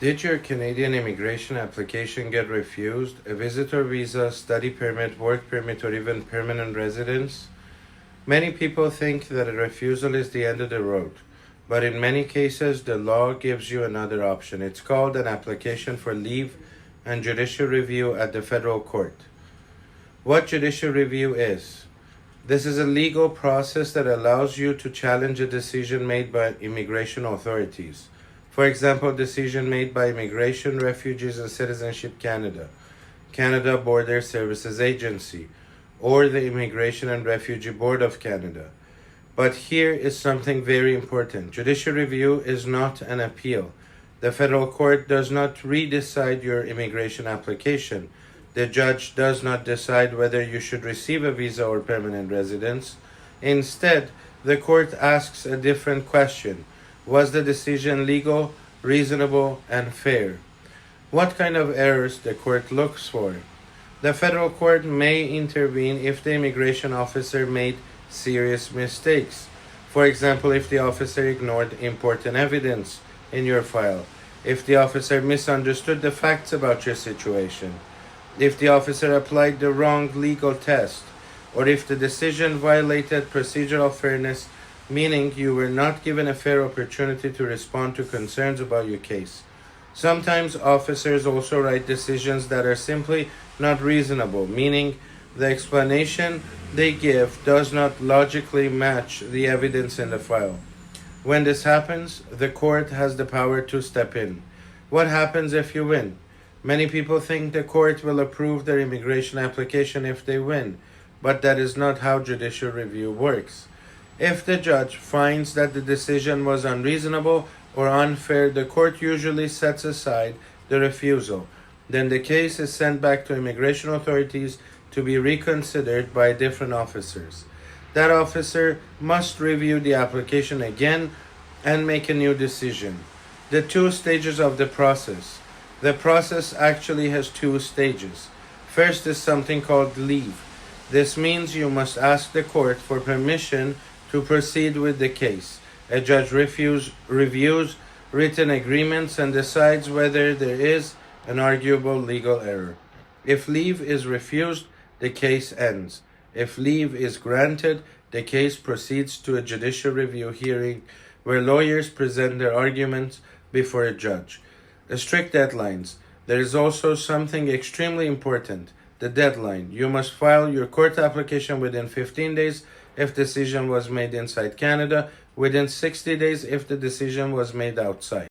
Did your Canadian immigration application get refused? A visitor visa, study permit, work permit, or even permanent residence? Many people think that a refusal is the end of the road, but in many cases, the law gives you another option. It's called an application for leave and judicial review at the federal court. What judicial review is? This is a legal process that allows you to challenge a decision made by immigration authorities. For example, decision made by Immigration, Refugees and Citizenship Canada, Canada Border Services Agency, or the Immigration and Refugee Board of Canada. But here is something very important. Judicial review is not an appeal. The federal court does not redecide your immigration application. The judge does not decide whether you should receive a visa or permanent residence. Instead, the court asks a different question. Was the decision legal, reasonable, and fair? What kind of errors the court looks for? The federal court may intervene if the immigration officer made serious mistakes. For example, if the officer ignored important evidence in your file, if the officer misunderstood the facts about your situation, if the officer applied the wrong legal test, or if the decision violated procedural fairness, meaning you were not given a fair opportunity to respond to concerns about your case. Sometimes officers also write decisions that are simply not reasonable, meaning the explanation they give does not logically match the evidence in the file. When this happens, the court has the power to step in. What happens if you win? Many people think the court will approve their immigration application if they win, but that is not how judicial review works. If the judge finds that the decision was unreasonable or unfair, the court usually sets aside the refusal. Then the case is sent back to immigration authorities to be reconsidered by different officers. That officer must review the application again and make a new decision. The two stages of the process. The process actually has two stages. First is something called leave. This means you must ask the court for permission to proceed with the case. A judge reviews written agreements and decides whether there is an arguable legal error. If leave is refused, the case ends. If leave is granted, the case proceeds to a judicial review hearing where lawyers present their arguments before a judge. Strict deadlines. There is also something extremely important, the deadline. You must file your court application within 15 days if decision was made inside Canada, within 60 days if the decision was made outside.